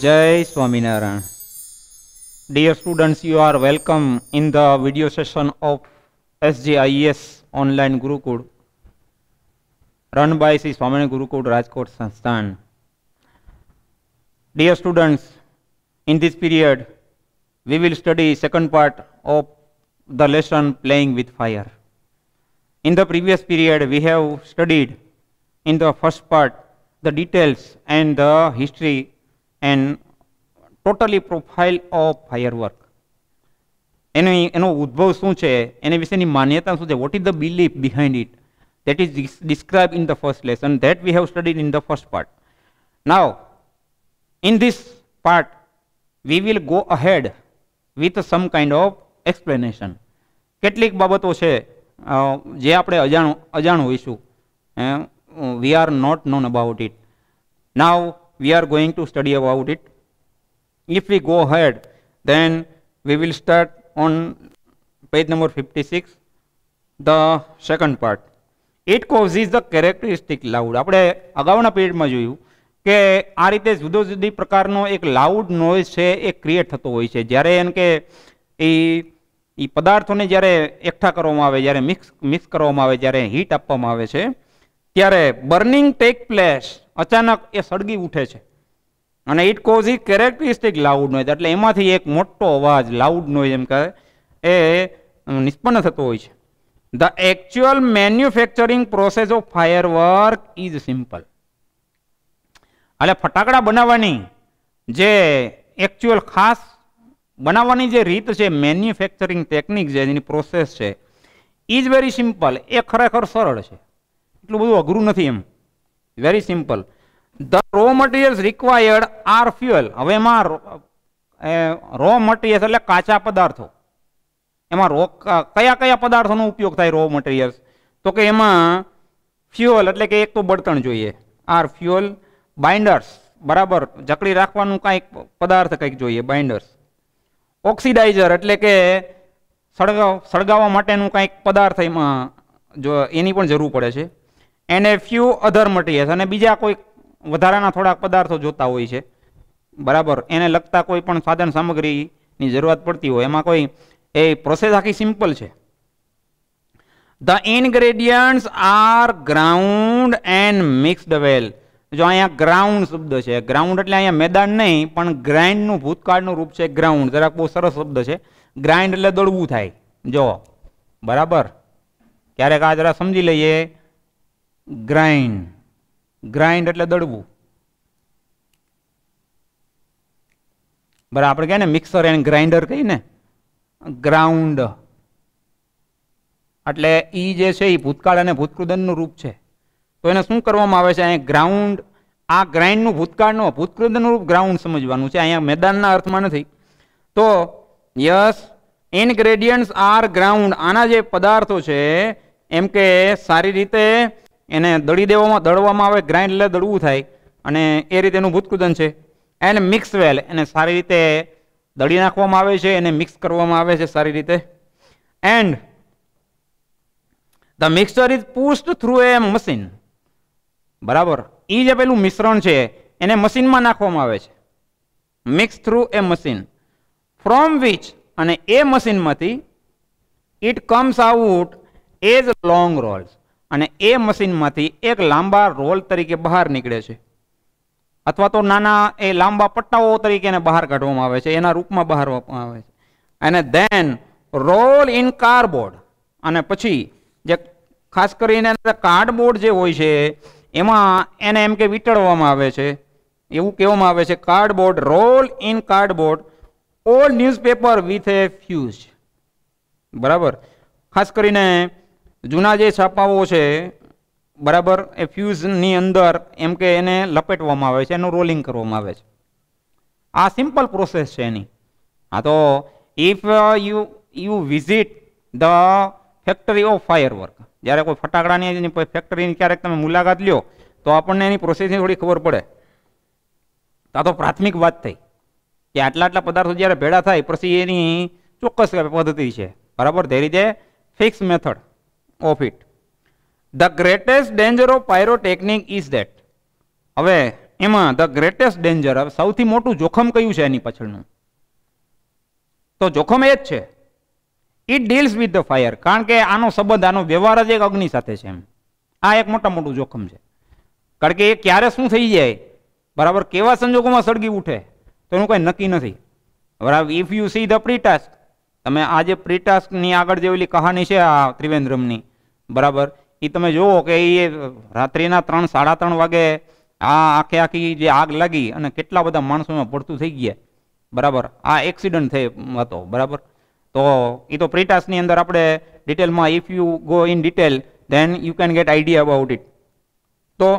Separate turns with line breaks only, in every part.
Jai Swaminarayan. Dear students, you are welcome in the video session of SJIS online Gurukul run by Sri Swaminarayan Gurukul Rajkot Sansthan. Dear students, in this period we will study second part of the lesson playing with fire. In the previous period we have studied in the first part the details and the history and totally profile of firework. એનો ઉદ્ભવ શું છે, એની વિશેની માન્યતા શું છે, what is the belief behind it, that is described in the first lesson that we have studied in the first part. Now in this part we will go ahead with some kind of explanation. કેટલીક બાબતો છે જે આપણે અજાણ હોઈશું, we are not known about it. Now we are going to study about it. If we go ahead, then we will start on page number 56, the second part. It causes the characteristic loud. આપણે અગાઉના પેજમાં જોયું કે આ રીતે જુદો જુદી પ્રકારનો એક લાઉડ નોઇઝ છે એ ક્રિએટ થતો હોય છે જ્યારે એમ કે એ પદાર્થોને જ્યારે એકઠા કરવામાં આવે, જ્યારે મિક્સ કરવામાં આવે, જ્યારે હીટ આપવામાં આવે છે ત્યારે બર્નિંગ ટેક પ્લેસ, અચાનક એ સળગી ઉઠે છે અને it cause characteristic loud noise, એટલે એમાંથી એક મોટો અવાજ લાઉડ નોઇઝ એમ કહે એ નિષ્પન્ન થતો હોય છે. The actual manufacturing process of firework is simple. એટલે ફટાકડા બનાવવાની જે એકચ્યુઅલ ખાસ બનાવવાની જે રીત છે, મેન્યુફેક્ચરિંગ ટેકનિક છે, જેની પ્રોસેસ છે, ઇઝ વેરી સિમ્પલ. એ ખરેખર સરળ છે, એટલું બધું અઘરું નથી એમ, very simple. The raw materials required are fuel. હવે એમાં રો મટીરિયલ્સ એટલે કાચા પદાર્થો, એમાં કયા કયા પદાર્થોનો ઉપયોગ થાય રો મટીરિયલ્સ, તો કે એમાં ફ્યુઅલ એટલે કે એક તો બળતણ જોઈએ, આર ફ્યુઅલ. બાઇન્ડર્સ, બરાબર, જકડી રાખવાનું કાંઈક પદાર્થ કંઈક જોઈએ, બાઇન્ડર્સ. ઓક્સિડાઇઝર એટલે કે સળગાવવા માટેનું કાંઈક પદાર્થ એમાં જો એની પણ જરૂર પડે છે. And A few other materials, અને બીજા કોઈ વધારાના થોડાક પદાર્થો જોતા હોય છે, બરાબર, એને લગતા કોઈ પણ સાધન સામગ્રીની જરૂરત પડતી હોય. એમાં કોઈ એ પ્રોસેસ આખી સિમ્પલ છે. The ingredients are ground and mixed well. જો અહીંયા ગ્રાઉન્ડ શબ્દ છે, ગ્રાઉન્ડ એટલે અહીંયા મેદાન નહીં પણ ગ્રાઇન્ડનું ભૂતકાળનું રૂપ છે ગ્રાઉન્ડ. જરાક બહુ સરસ શબ્દ છે. ગ્રાઇન્ડ એટલે દળવું થાય, જો બરાબર. ક્યારેક આ જરા સમજી લઈએ. ગ્રાઇન્ડ, ગ્રાઇન્ડ એટલે દળવું, બરાબર. આપણે કહે ને મિક્સર એન્ડ ગ્રાઇન્ડર કહીએ ને, ગ્રાઉન્ડ એટલે ઈ જે છે એ ભૂતકાળ અને ભૂતકૃદનનું રૂપ છે. તો એને શું કરવામાં આવે છે અહીંયા ગ્રાઉન્ડ, આ ગ્રાઇન્ડનું ભૂતકૃદનનું રૂપ ગ્રાઉન્ડ સમજવાનું છે, અહીંયા મેદાનના અર્થમાં નથી. તો યસ, ઇન્ગ્રેડિયન્ટ્સ આર ગ્રાઉન્ડ. આના જે પદાર્થો છે એમ કે સારી રીતે એને દળવામાં આવે, ગ્રાઇન્ડ એટલે દળવું થાય, અને એ રીતે એનું ભૂતકૃદન છે. એન્ડ મિક્સ વેલ, એને સારી રીતે દળી નાખવામાં આવે છે, એને મિક્સ કરવામાં આવે છે સારી રીતે. And the mixture is pushed through a machine, બરાબર. એ જે પેલું મિશ્રણ છે એને મશીનમાં નાખવામાં આવે છે, mix through a machine, from which, અને એ મશીનમાંથી it comes out as long rolls, અને એ મશીનમાંથી એક લાંબા રોલ તરીકે બહાર નીકળે છે, અથવા તો નાના એ લાંબા પટ્ટાઓ તરીકે એને બહાર કાઢવામાં આવે છે, એના રૂપમાં બહાર આપવામાં આવે છે. અને ધેન રોલ ઇન કાર્ડબોર્ડ, અને પછી જે ખાસ કરીને કાર્ડબોર્ડ જે હોય છે એમાં એને એમ કે વીંટળવામાં આવે છે, એવું કહેવામાં આવે છે. Cardboard, roll in cardboard old newspaper with a fuse, બરાબર. ખાસ કરીને જૂના જે છાપાઓ છે, બરાબર, એ ફ્યુઝની અંદર એમ કે એને લપેટવામાં આવે છે, એનું રોલિંગ કરવામાં આવે છે. આ સિમ્પલ પ્રોસેસ છે એની. હા, તો if you visit the factory of firework, જ્યારે કોઈ ફટાકડાની ફેક્ટરીની ક્યારેક તમે મુલાકાત લ્યો તો આપણને એની પ્રોસેસની થોડી ખબર પડે. આ તો પ્રાથમિક વાત થઈ કે આટલા આટલા પદાર્થો જ્યારે ભેળા થાય પછી એની ચોક્કસ પદ્ધતિ છે, બરાબર. There is A fix method of it. The greatest danger of pyrotechnic is that. હવે એમાં ધ ગ્રેટેસ્ટ ડેન્જર, હવે સૌથી મોટું જોખમ કયું છે એની પાછળનું? તો જોખમ એ જ છે, it deals with the fire, કારણ કે આનો સંબંધ, આનો વ્યવહાર જ એક અગ્નિ સાથે છે એમ. આ એક મોટું જોખમ છે, કારણ કે એ ક્યારે શું થઈ જાય, બરાબર, કેવા સંજોગોમાં સળગી ઉઠે તો એનું કઈ નક્કી નથી. બરાબર, ઇફ યુ સી ધ પ્રીટાસ્ક, તમે આ જે પ્રીટાસ્કની આગળ જે ઓલી કહાની છે આ ત્રિવેન્દ્રમની, બરાબર, એ તમે જુઓ કે એ રાત્રિના 3, 3:30 વાગે આ આખી જે આગ લાગી અને કેટલા બધા માણસોમાં પડતું થઈ ગયા, બરાબર, આ એક્સિડન્ટ હતો, બરાબર. તો એ તો પ્રીટાસ્કની અંદર આપણે ડિટેલમાં, if you go in detail then you can get idea about it. તો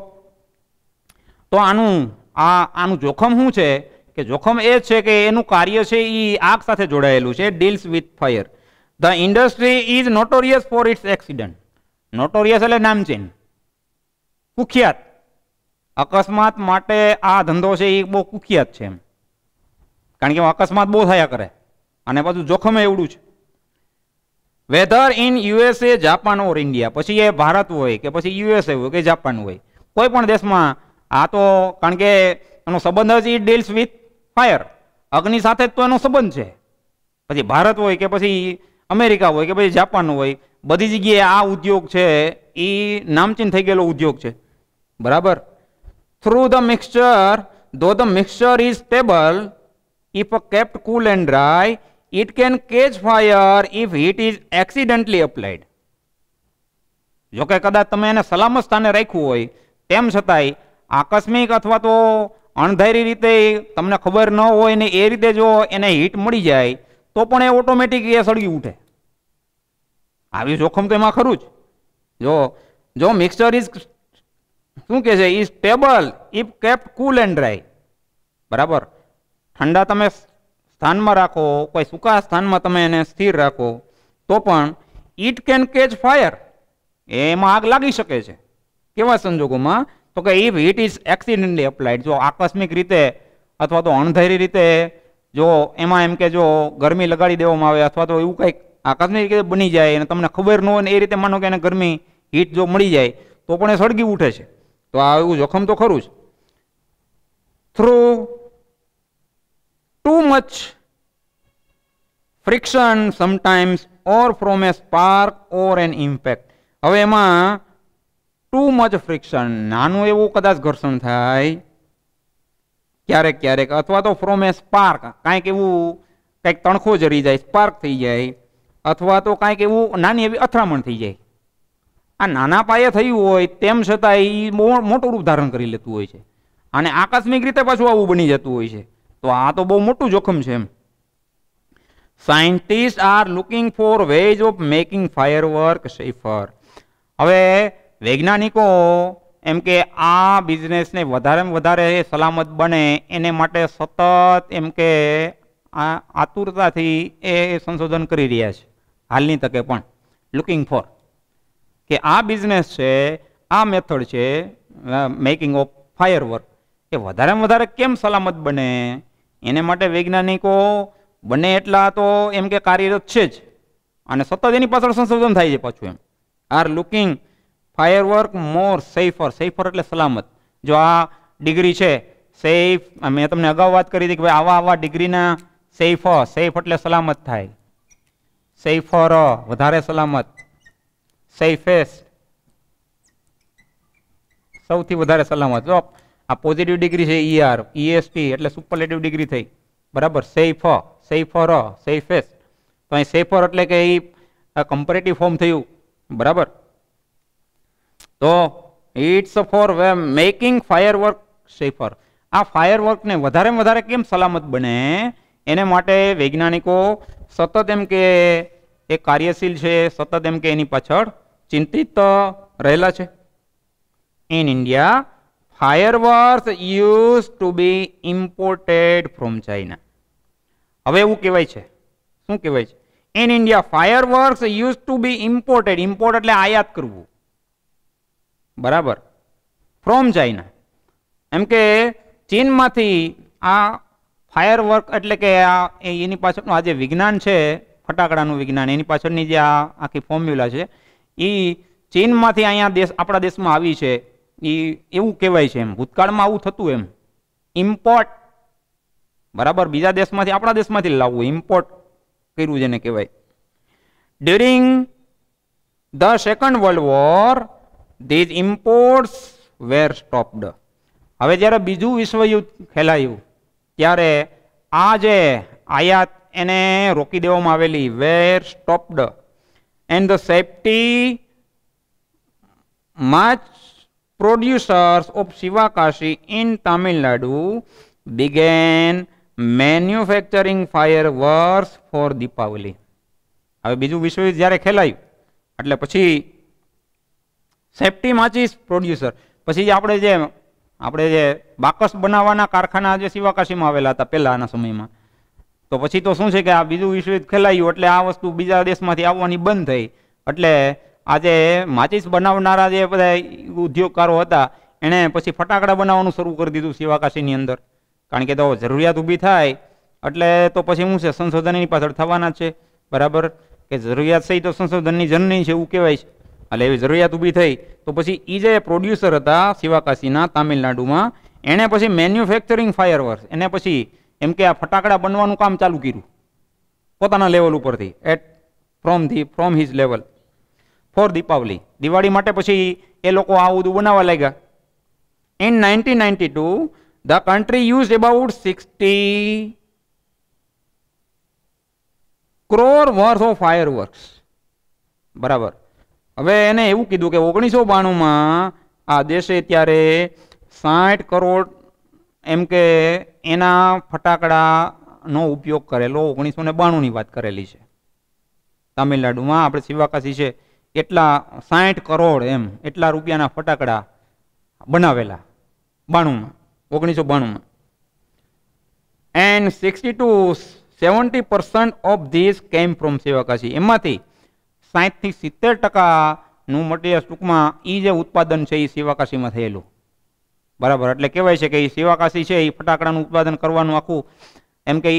આનું જોખમ શું છે કે જોખમ એ છે કે એનું કાર્ય છે એ આગ સાથે જોડાયેલું છે, deals with fire. The industry is notorious for its accident. Notorious એટલે નામચીન, કુખ્યાત. અકસ્માત માટે આ ધંધો છે એ બહુ કુખ્યાત છે એમ, કારણ કે અકસ્માત બહુ થયા કરે અને પાછું જોખમ એવડું છે. Whether in USA, Japan or India, પછી એ ભારત હોય કે પછી યુએસએ હોય કે જાપાન હોય, કોઈ પણ દેશમાં આ તો, કારણ કે એનો સંબંધ જ ડીલ્સ વિથ ફાયર, અગ્નિ સાથે જ તો એનો સંબંધ છે. પછી ભારત હોય કે પછી અમેરિકા હોય કે પછી જાપાન હોય, બધી જગ્યાએ આ ઉદ્યોગ છે એ નામચીન થઈ ગયેલો ઉદ્યોગ છે, બરાબર. થ્રુ ધ મિક્સચર, ધો the mixture is stable, if kept cool and dry, it can catch fire if heat is accidentally applied. જો કે કદાચ તમે એને સલામત સ્થાને રાખ્યું હોય, તેમ છતાંય આકસ્મિક અથવા તો અણધારી રીતે તમને ખબર ન હોય ને એ રીતે જો એને હીટ મળી જાય તો પણ એ ઓટોમેટિક એ સળગી ઉઠે. આવી જોખમ તો એમાં ખરું જ. જો મિક્સચર ઇઝ શું કે છે, is stable if kept cool and dry, બરાબર, ઠંડા તમે સ્થાનમાં રાખો, કોઈ સૂકા સ્થાનમાં તમે એને સ્થિર રાખો તો પણ ઇટ કેન કેચ ફાયર, એમાં આગ લાગી શકે છે. કેવા સંજોગોમાં? તો કે if heat is accidentally applied, જો આકસ્મિક રીતે અથવા તો અણધારી રીતે જો એમાં એમ કે જો ગરમી લગાડી દેવામાં આવે અથવા તો એવું કંઈક આકસ્મિક રીતે બની જાય અને તમને ખબર ન હોય ને એ રીતે માનો કે એને ગરમી હીટ જો મળી જાય તો પણ એ સળગી ઉઠે છે. તો આ એવું જોખમ તો ખરું જ. Through too much friction sometimes or from a spark or an impact. હવે એમાં too much friction, નાનું એવું કદાચ ઘર્ષણ થાય ક્યારેક ક્યારેક, અથવા તો from a spark, કાંઈક એવું કંઈક તણખો જરી જાય, સ્પાર્ક થઈ જાય, અથવા તો કાંઈક એવું નાની એવી અથડામણ થઈ જાય. આ નાના પાયે થયું હોય તેમ છતાં એ મોટું રૂપ ધારણ કરી લેતું હોય છે અને આકસ્મિક રીતે પાછું આવું બની જતું હોય છે. તો આ તો બહુ મોટું જોખમ છે એમ. Scientist are looking for ways of making firework safer. હવે વૈજ્ઞાનિકો એમ કે આ બિઝનેસને વધારે સલામત બને એને માટે સતત એમ કે આ આતુરતાથી એ સંશોધન કરી રહ્યા છે હાલની તકે પણ. લુકિંગ ફોર કે આ બિઝનેસ છે, આ મેથડ છે મેકિંગ ઓફ ફાયરવર્ક, એ વધારે કેમ સલામત બને એને માટે વૈજ્ઞાનિકો બને એટલા તો એમ કે કાર્યરત છે જ અને સતત એની પાછળ સંશોધન થાય છે પાછું એમ. Are looking firework more safer, safer એટલે સલામત. જો આ ડિગ્રી છે સેફ, મેં તમને અગાઉ વાત કરી હતી કે ભાઈ આવા ડિગ્રીના સેફ, સેફ એટલે સલામત થાય, સેફર વધારે સલામત, સેફેસ્ટ સૌથી વધારે સલામત. જો આ પોઝિટિવ ડિગ્રી છે ER, EST એટલે સુપરલેટિવ ડિગ્રી થઈ, બરાબર. સેફ, સેફર, સેફેસ્ટ, તો અહીં સેફર એટલે કે એ કમ્પેરેટિવ ફોર્મ થયું, બરાબર. તો it's for making firework safer. આ ફાયરવર્કને વધારે કેમ સલામત બને એને માટે વૈજ્ઞાનિકો સતત એમ કે એ કાર્યશીલ છે, સતત એમ કે એની પાછળ ચિંતિત રહેલા છે. In India fireworks used to be imported from China. હવે એવું કહેવાય છે, શું કહેવાય છે? In India fireworks used to be imported, import એટલે આયાત કરવું, બરાબર, ફ્રોમ ચાઇના. એમ કે ચીનમાંથી આ ફાયરવર્ક એટલે કે આ એની પાછળનું આ જે વિજ્ઞાન છે, ફટાકડાનું વિજ્ઞાન, એની પાછળની જે આ આખી ફોર્મ્યુલા છે એ ચીનમાંથી અહીંયા આપણા દેશમાં આવી છે, એવું કહેવાય છે, એમ ભૂતકાળમાં આવું થતું, એમ ઇમ્પોર્ટ, બરાબર, બીજા દેશમાંથી આપણા દેશમાંથી લાવવું, ઇમ્પોર્ટ કર્યું જેને કહેવાય. During the second world war these imports were stopped. હવે જ્યારે બીજું વિશ્વયુદ્ધ ખેલાયું ત્યારે આ જે આયાત એને રોકી દેવામાં આવેલી, were stopped, and the safety much producers of Sivakasi in Tamil Nadu began manufacturing fireworks for Deepavali. હવે બીજું વિશ્વયુદ્ધ જ્યારે ખેલાયું એટલે પછી સેફ્ટી માચીસ પ્રોડ્યુસર, પછી આપણે જે બાકસ બનાવવાના કારખાના જે શિવાકાશીમાં આવેલા હતા પહેલાના સમયમાં, તો પછી તો શું છે કે આ બીજું વિશ્વયુદ્ધ ખેલાયું એટલે આ વસ્તુ બીજા દેશમાંથી આવવાની બંધ થઈ. એટલે આજે માચીસ બનાવનારા જે બધા ઉદ્યોગકારો હતા એણે પછી ફટાકડા બનાવવાનું શરૂ કરી દીધું શિવાકાશીની અંદર, કારણ કે તો જરૂરિયાત ઊભી થાય એટલે તો પછી શું છે, સંશોધનની પાછળ થવાના છે, બરાબર, કે જરૂરિયાત છે તો સંશોધનની જનની છે એવું કહેવાય છે. એટલે એવી જરૂરિયાત ઊભી થઈ તો પછી એ જે પ્રોડ્યુસર હતા શિવાકાશીના તામિલનાડુમાં, એણે પછી મેન્યુફેક્ચરિંગ ફાયરવર્ક્સ, એને પછી એમ કે આ ફટાકડા બનવાનું કામ ચાલુ કર્યું પોતાના લેવલ ઉપરથી, from his level for Deepavali, Diwali માટે પછી એ લોકો આ બધું બનાવવા લાગ્યા. In 1992 the country used about 60 crore worth of fireworks. બરાબર. હવે એને એવું કીધું કે 1992માં આ દેશે ત્યારે 60 કરોડ એમ કે એના ફટાકડાનો ઉપયોગ કરેલો. 1992ની વાત કરેલી છે. તામિલનાડુમાં આપણે શિવાકાશી છે એટલા 60 કરોડ એમ એટલા રૂપિયાના ફટાકડા બનાવેલા 92માં, 1992માં. And 60 to 70% of this came from Sivakasi. એમાંથી 60 થી 70% મટીરિયલ ટૂંકમાં એ જે ઉત્પાદન છે એ શિવાકાશીમાં થયેલું, બરાબર. એટલે કહેવાય છે કે એ શિવાકાશી છે એ ફટાકડાનું ઉત્પાદન કરવાનું આખું એમ કે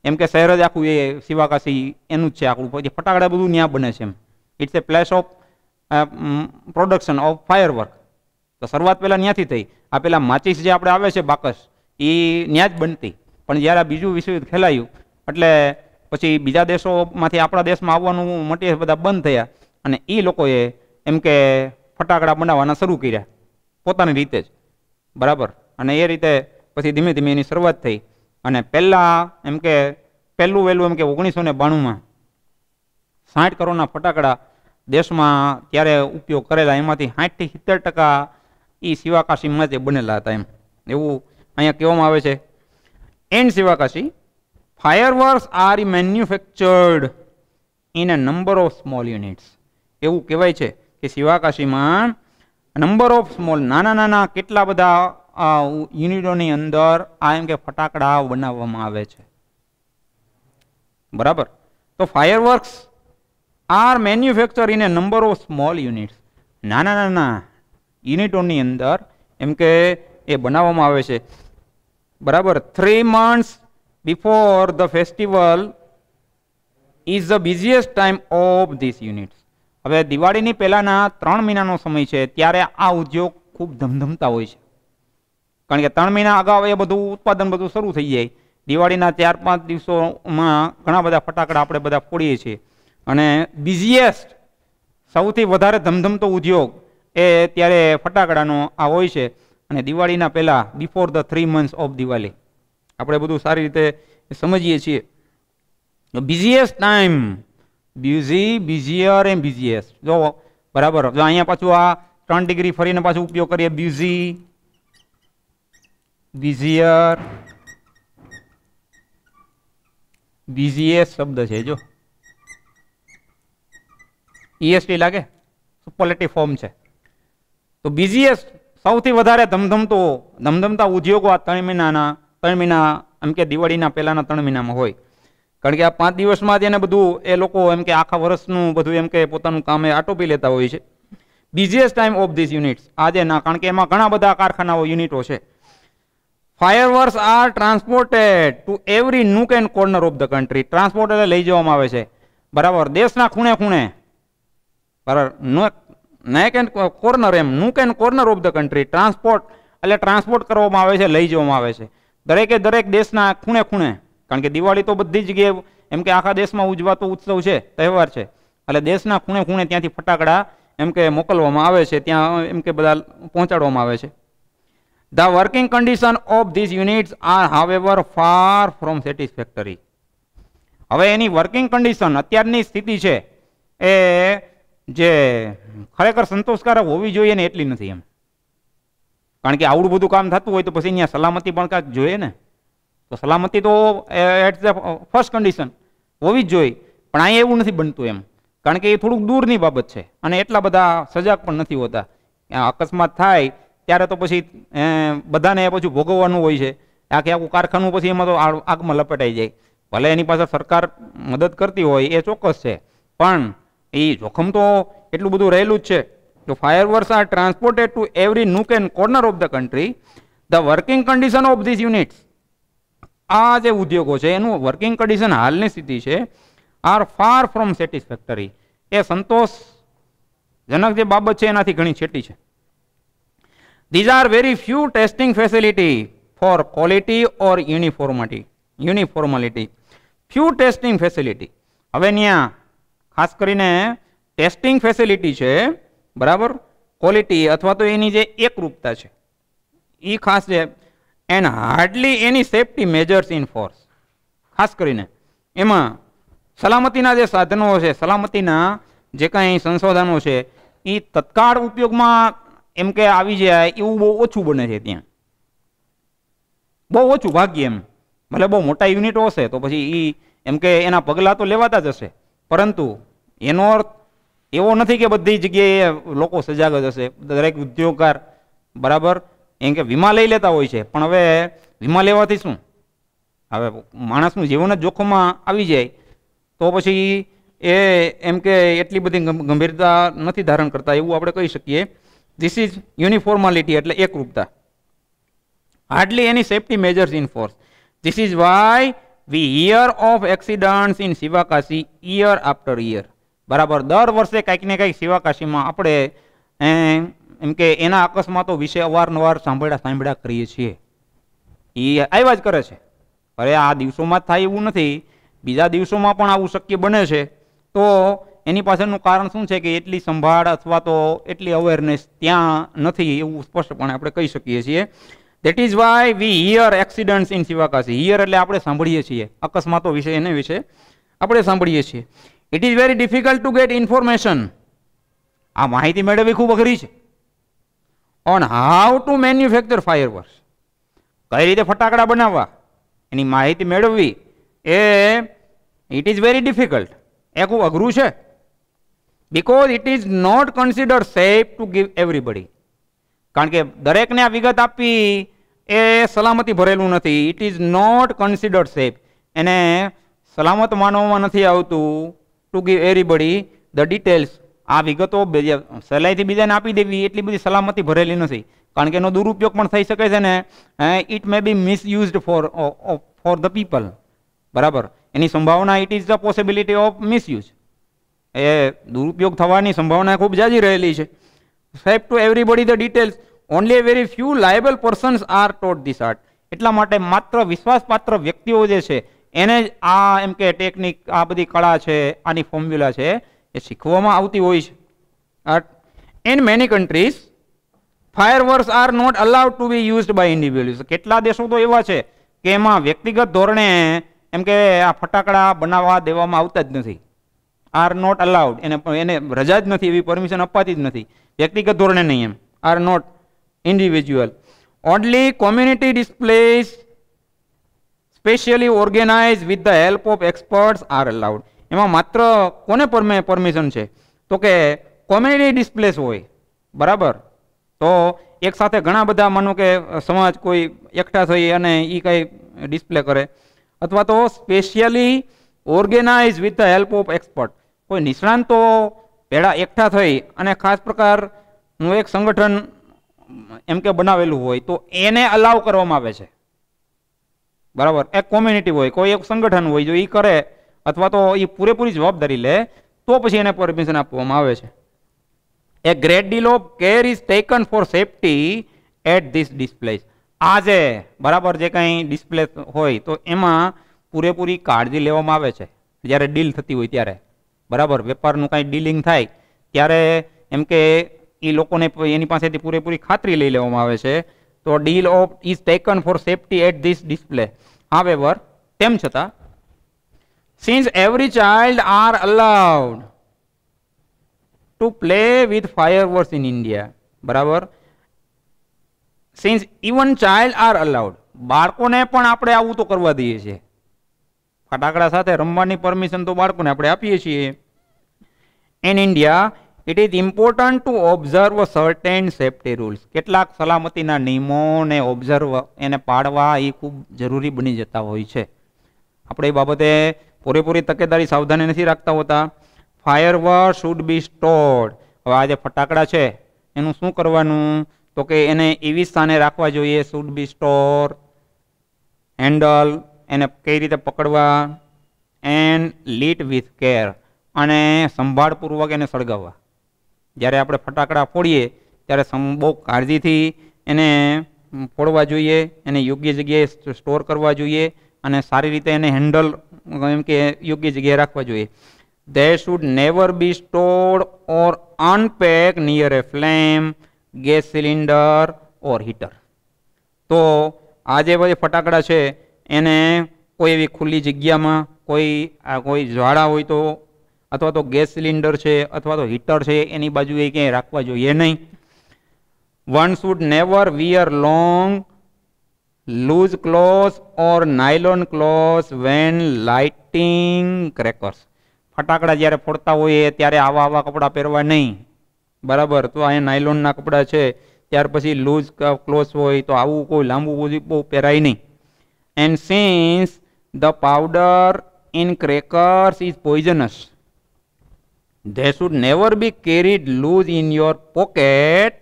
એમ કે શહેર જ આખું એ શિવાકાશી એનું જ છે આખું, પછી ફટાકડા બધું ત્યાં બને છે એમ. It's a place of production of firework. તો શરૂઆત પહેલાં ત્યાંથી થઈ. આ પેલા માચીસ જે આપણે આવે છે બાકસ એ ત્યાં જ બનતી, પણ જ્યારે આ બીજું વિશ્વયુદ્ધ ખેલાયું એટલે પછી બીજા દેશોમાંથી આપણા દેશમાં આવવાનું મટીરિયલ બધા બંધ થયા અને એ લોકોએ એમ કે ફટાકડા બનાવવાના શરૂ કર્યા પોતાની રીતે જ, બરાબર. અને એ રીતે પછી ધીમે ધીમે એની શરૂઆત થઈ. અને પહેલાં એમ કે પહેલું વહેલું એમ કે 1992માં 60 કરોડના ફટાકડા દેશમાં ત્યારે ઉપયોગ કરેલા, એમાંથી 60 થી 70% એ શિવાકાશીમાં જ બનેલા હતા એમ, એવું અહીંયા કહેવામાં આવે છે. And Sivakasi fireworks are manufactured in a number of small units. એવું કહેવાય છે કે શિવાકાશીમાં નંબર ઓફ સ્મોલ નાના નાના કેટલા બધા યુનિટોની અંદર આ એમ કે ફટાકડા બનાવવામાં આવે છે, બરાબર. તો fireworks are manufacture in a number of small units. નાના નાના યુનિટોની અંદર એમ કે એ બનાવવામાં આવે છે, બરાબર. 3 months before the festival is the busiest time of these units. હવે દિવાળીની પહેલાના 3 મહિનાનો સમય છે ત્યારે આ ઉદ્યોગ ખૂબ ધમધમતા હોય છે, કારણ કે 3 મહિના અગાઉ એ બધું ઉત્પાદન બધું શરૂ થઈ જાય. દિવાળીના 4-5 દિવસોમાં ઘણા બધા ફટાકડા આપણે બધા ફોડીએ છીએ અને બિઝીએસ્ટ સૌથી વધારે ધમધમતો ઉદ્યોગ એ ત્યારે ફટાકડાનો આ હોય છે. અને દિવાળીના પહેલાં before the 3 months of Diwali આપણે બધું સારી રીતે સમજીએ છીએ. Busiest time, busier and busiest. જો બરાબર, જો અહીંયા પાછું આ 3 ડિગ્રી ફરીને પાછું ઉપયોગ કરીએ, બિઝી, બિઝીયર, બિઝીએસ્ટ શબ્દ છે. જો ઈએસટી લાગે, સુપરલેટિવ ફોર્મ છે. તો બિઝીએસ્ટ સૌથી વધારે ધમધમતા ઉદ્યોગો આ 3 મહિના એમ કે દિવાળીના પહેલાના 3 મહિનામાં હોય, કારણ કે આ 5 દિવસમાં જ એને બધું એ લોકો એમ કે આખા વર્ષનું બધું એમ કે પોતાનું કામ એ આટોપી લેતા હોય છે. Busiest time of this units આજે ના, કારણ કે એમાં ઘણા બધા કારખાનાઓ યુનિટો છે. Fireworks are transported to every nook and corner of the country. Transport એટલે લઈ જવામાં આવે છે, બરાબર, દેશના ખૂણે ખૂણે, બરાબર, નેક એન્ડ કોર્નર એમ nook and corner of the country. Transport એટલે ટ્રાન્સપોર્ટ કરવામાં આવે છે, લઈ જવામાં આવે છે દરેકે દરેક દેશના ખૂણે ખૂણે. કારણ કે દિવાળી તો બધી જગ્યાએ એમ કે આખા દેશમાં ઉજવાતો ઉત્સવ છે, તહેવાર છે, એટલે દેશના ખૂણે ખૂણે ત્યાંથી ફટાકડા એમ કે મોકલવામાં આવે છે, ત્યાં એમ કે બધા પહોંચાડવામાં આવે છે. The working condition of these units are however far from satisfactory. હવે એની વર્કિંગ કન્ડિશન અત્યારની સ્થિતિ છે એ જે ખરેખર સંતોષકારક હોવી જોઈએ ને એટલી નથી એમ. કારણ કે આવડું બધું કામ થતું હોય તો પછી અહીંયા સલામતી પણ કાંઈક જોઈએ ને. તો સલામતી તો એટ ધ ફર્સ્ટ કન્ડિશન હોવી જ જોઈએ, પણ અહીંયા એવું નથી બનતું એમ. કારણ કે એ થોડુંક દૂરની બાબત છે અને એટલા બધા સજાગ પણ નથી હોતા. અકસ્માત થાય ત્યારે તો પછી બધાને પછી ભોગવવાનું હોય છે. આખું કારખાનું પછી એમાં તો આગમાં લપેટાઈ જાય. ભલે એની પાસે સરકાર મદદ કરતી હોય એ ચોક્કસ છે, પણ એ જોખમ તો એટલું બધું રહેલું જ છે. તો fireworks are transported to every nook and corner of the country. The working condition of this units, આ જે ઉદ્યોગો છે એનું વર્કિંગ કન્ડિશન હાલની સ્થિતિ છે આર ફાર ફ્રોમ સેટિસ્ફેક્ટરી. એ સંતોષજનક જે બાબત છે એનાથી ઘણી છેટી છે. These are very few testing facility for quality or uniformality. Few testing facility. હવે ત્યાં ખાસ કરીને ટેસ્ટિંગ ફેસિલિટી છે, બરાબર, ક્વોલિટી અથવા તો એની જે એકરૂપતા છે એ ખાસ છે. And hardly any safety measures in force. ખાસ કરીને એમાં સલામતીના જે સાધનો છે, સલામતીના જે કાંઈ સંશોધનો છે એ તત્કાળ ઉપયોગમાં એમ કે આવી જાય એવું બહુ ઓછું બને છે ત્યાં. બહુ ઓછું, ભાગ્ય એમ. ભલે બહુ મોટા યુનિટો હશે તો પછી એ એમ કે એના પગલાં તો લેવાતા જ હશે, પરંતુ એનો અર્થ એવો નથી કે બધી જગ્યાએ લોકો સજાગ જ હશે. દરેક ઉદ્યોગકાર બરાબર એમ કે વીમા લઈ લેતા હોય છે, પણ હવે વીમા લેવાથી શું, હવે માણસનું જીવન જ જોખમમાં આવી જાય તો પછી એ એમ કે એટલી બધી ગંભીરતા નથી ધારણ કરતા એવું આપણે કહી શકીએ. ધીસ ઇઝ યુનિફોર્માલિટી એટલે એકરૂપતા. Hardly any safety measures in force. This is why we hear of accidents in Sivakasi year after year. બરાબર, દર વર્ષે કંઈક ને કંઈક શિવાકાશીમાં આપણે એમ કે એના અકસ્માતો વિશે અવારનવાર સાંભળ્યા કરીએ છીએ. એ આવ્યા જ કરે છે. અરે આ દિવસોમાં જ થાય એવું નથી, બીજા દિવસોમાં પણ આવું શક્ય બને છે. તો એની પાછળનું કારણ શું છે કે એટલી સંભાળ અથવા તો એટલી અવેરનેસ ત્યાં નથી એવું સ્પષ્ટપણે આપણે કહી શકીએ છીએ. That is why we here accidents in Sivakasi. Here એટલે આપણે સાંભળીએ છીએ અકસ્માતો વિશે, એને વિશે આપણે સાંભળીએ છીએ. It is very difficult to get information. આ માહિતી મેળવવી ખૂબ અઘરી છે. On how to manufacture fireworks. કઈ રીતે ફટાકડા બનાવવા એની માહિતી મેળવવી એ ઇટ ઇઝ વેરી ડિફિકલ્ટ. એ ખૂબ અઘરું છે. Because it is not considered safe to give everybody. કારણ કે દરેકને આ વિગત આપવી એ સલામતી ભરેલું નથી. It is not considered safe. એને સલામત માનવામાં નથી આવતું to give everybody the details. આ વિગતો સહેલાઈથી બીજાને આપી દેવી એટલી બધી સલામતી ભરેલી નથી, કારણ કે એનો દુરુપયોગ પણ થઈ શકે છે ને it may be misused for the people. બરાબર, એની સંભાવના it is the possibility of misuse. એ દુરુપયોગ થવાની સંભાવના ખૂબ જાજી રહેલી છે. Safe to everybody the details. Only a very few liable persons are taught this art. એટલા માટે માત્ર વિશ્વાસપાત્ર વ્યક્તિઓ જે છે એને જ આ એમ કે ટેકનિક, આ બધી કળા છે, આની ફોર્મ્યુલા છે એ શીખવામાં આવતી હોય છે. In many countries fireworks are not allowed to be used by individuals. કેટલા દેશો તો એવા છે કે એમાં વ્યક્તિગત ધોરણે એમ કે આ ફટાકડા બનાવવા દેવામાં આવતા જ નથી. Are not allowed. એને રજા જ નથી, એવી પરમિશન અપાતી જ નથી. વ્યક્તિગત ધોરણે નહીં એમ. Are not individual. Only community displays specially organise with the help of experts are allowed. એમાં માત્ર કોને પરમિશન છે તો કે કોમ્યુનિટી ડિસ્પ્લેસ હોય, બરાબર, તો એક સાથે ઘણા બધા માનો કે સમાજ કોઈ એકઠા થઈ અને એ કંઈ ડિસ્પ્લે કરે, અથવા તો specially organise with the help of expert. કોઈ નિષ્ણાંતો ભેળા એકઠા થઈ અને ખાસ પ્રકારનું એક સંગઠન એમ કે બનાવેલું હોય તો એને અલાઉ કરવામાં આવે છે. બરાબર, એક કોમ્યુનિટી હોય, કોઈ એક સંગઠન હોય, જો એ કરે અથવા તો એ પૂરેપૂરી જવાબદારી લે તો પછી એને પરમિશન આપવામાં આવે છે. A great deal of care is taken for safety at this displays. આ જે બરાબર જે કંઈ ડિસ્પ્લે હોય તો એમાં પૂરેપૂરી કાળજી લેવામાં આવે છે જ્યારે ડીલ થતી હોય ત્યારે. બરાબર, વેપારનું કાંઈ ડીલિંગ થાય ત્યારે એમ કે એ લોકોને એની પાસેથી પૂરેપૂરી ખાતરી લઈ લેવામાં આવે છે. તો deal of is taken for safety at this display. However, તેમ છતાં, since every child are allowed to play with fireworks in India, બરાબર, since even child are allowed, બાળકોને પણ આપણે આવું તો કરવા દઈએ છીએ, ફટાકડા સાથે રમવાની પરમિશન તો બાળકોને આપણે આપીએ છીએ. In India, it is important to observe certain safety rules. કેટલાક સલામતીના નિયમોને ઓબ્ઝર્વ એને પાડવા એ ખૂબ જરૂરી બની જતા હોય છે. આપણે એ બાબતે પૂરેપૂરી તકેદારી સાવધાની નથી રાખતા હોતા. Firework should be stored. હવે આ જે ફટાકડા છે એનું શું કરવાનું, તો કે એને એવી સ્થાને રાખવા જોઈએ. શુડ બી સ્ટોર, હેન્ડલ, એને કઈ રીતે પકડવા, એન્ડ લીટ વિથ કેર, અને સંભાળપૂર્વક એને સળગાવવા. જ્યારે આપણે ફટાકડા ફોડીએ ત્યારે બહુ કાળજીથી એને ફોડવા જોઈએ, એને યોગ્ય જગ્યાએ સ્ટોર કરવા જોઈએ અને સારી રીતે એને હેન્ડલ એમ કે યોગ્ય જગ્યાએ રાખવા જોઈએ. They should never be stored or unpacked near a flame, gas cylinder or heater. તો આ જે બધી ફટાકડા છે એને કોઈ એવી ખુલ્લી જગ્યામાં, કોઈ જ્વાળા હોય તો, અથવા તો ગેસ સિલિન્ડર છે અથવા તો હીટર છે એની બાજુએ ક્યાંય રાખવા જોઈએ નહીં. One should never wear long loose clothes or nylon clothes when lighting crackers. ફટાકડા જ્યારે ફોડતા હોઈએ ત્યારે આવા કપડાં પહેરવા નહીં. બરાબર, તો અહીંયા નાયલોનના કપડાં છે, ત્યાર પછી લૂઝ ક્લોથ હોય તો આવું કોઈ લાંબુ બહુ પહેરાય નહીં. And since the powder in crackers is poisonous, they should never be carried loose in your pocket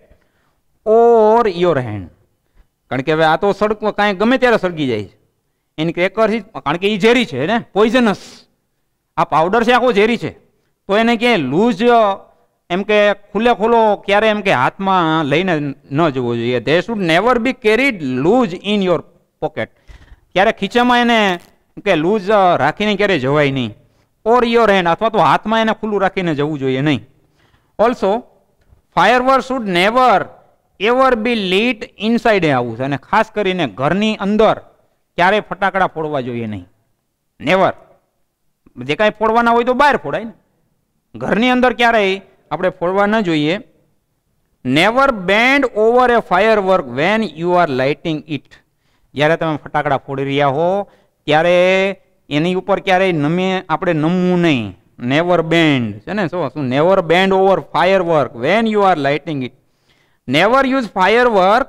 or your hand. કારણ કે હવે આ તો કાંઈ ગમે ત્યારે સળગી જાય છે. એની ક્રેકર્સ, કારણ કે એ ઝેરી છે ને, પોઈઝનસ. આ પાવડર છે આખો ઝેરી છે, તો એને ક્યાંય લૂઝ એમ કે ખુલ્લો ક્યારે એમ કે હાથમાં લઈને ન જવો જોઈએ. They should never be carried loose in your pocket. ક્યારે ખીચામાં એને કે લૂઝ રાખીને ક્યારે જવાય નહીં. ઓર યોર હેન્ડ, અથવા તો હાથમાં એને ખુલ્લું રાખીને જવું જોઈએ નહીં. Also firework should never ever be lit inside a house. અને ખાસ કરીને ઘરની અંદર ક્યારેય ફટાકડા ફોડવા જોઈએ નહીં. નેવર. જે કાંઈ ફોડવાના હોય તો બહાર ફોડાય ને, ઘરની અંદર ક્યારેય આપણે ફોડવા ન જોઈએ. Never bend over A firework when you are lighting it. જ્યારે તમે ફટાકડા ફોડી રહ્યા હો ત્યારે એની ઉપર ક્યારેય આપણે નમવું નહીં. નેવર બેન્ડ છે ને, શું never bend over firework when you are lighting it. Never use firework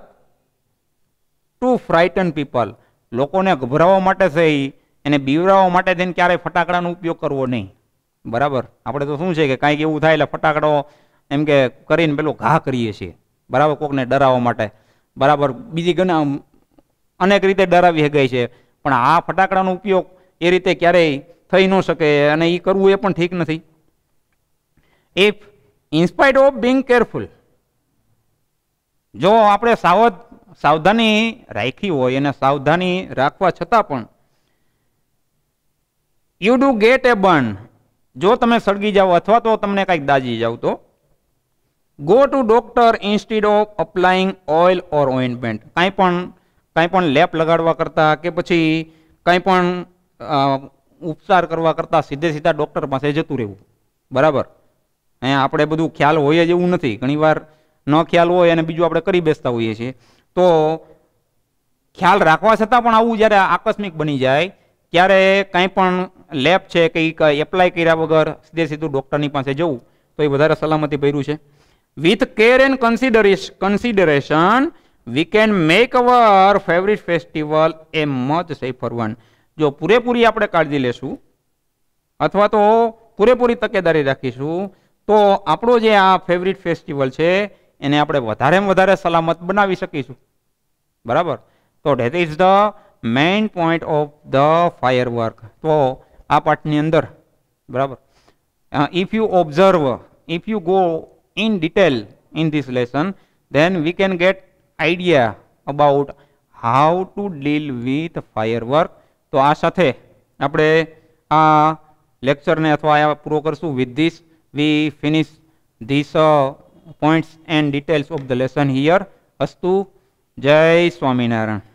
to frighten people. લોકોને ગભરાવવા માટે થઈ, એને બીવરાવવા માટે થઈને ક્યારેય ફટાકડાનો ઉપયોગ કરવો નહીં. બરાબર, આપણે તો શું છે કે કાંઈક એવું થાય એટલે ફટાકડો એમ કે કરીને પેલો ઘા કરીએ છીએ. બરાબર, કોકને ડરાવવા માટે. બરાબર, બીજી ઘણા અનેક રીતે ડરાવી શકાય છે, પણ આ ફટાકડાનો ઉપયોગ એ રીતે ક્યારેય થઈ ન શકે અને એ કરવું એ પણ ઠીક નથી. If in spite of being careful, જો આપણે સાવધાની રાખી હોય અને સાવધાની રાખવા છતાં પણ you do get a burn, જો તમે સળગી જાઓ અથવા તો તમને કાંઈક દાજી જાવ તો go to doctor instead of applying oil or ointment. કાંઈ પણ લેપ લગાડવા કરતાં કે પછી કંઈ પણ ઉપચાર કરવા કરતાં સીધા ડૉક્ટર પાસે જતું રહેવું. બરાબર, અહીંયા આપણે બધું ખ્યાલ હોય જ એવું નથી. ઘણીવાર ન ખ્યાલ હોય અને બીજું આપણે કરી બેસતા હોઈએ છીએ. તો ખ્યાલ રાખવા છતાં પણ આવું જ્યારે આકસ્મિક બની જાય ત્યારે કાંઈ પણ લેપ છે કે એપ્લાય કર્યા વગર સીધું ડૉક્ટરની પાસે જવું તો એ વધારે સલામતી ભર્યું છે. With care and consideration we can make hour favourite festival A much safer one. જો પૂરેપૂરી આપણે કાળજી લેશું અથવા તો પૂરેપૂરી તકેદારી રાખીશું તો આપણો જે આ ફેવરિટ ફેસ્ટિવલ છે એને આપણે વધારેમાં વધારે સલામત બનાવી શકીશું. બરાબર, તો that is the main point of the firework. તો આ પાઠની અંદર બરાબર, if you observe, if you go in detail in this lesson, then we can get idea about how to deal with firework. તો આ સાથે આપણે આ લેક્ચરને અથવા આ પૂરો કરશું. with this we finish these points and details of the lesson here. અસ્તુ. જય સ્વામિનારાયણ.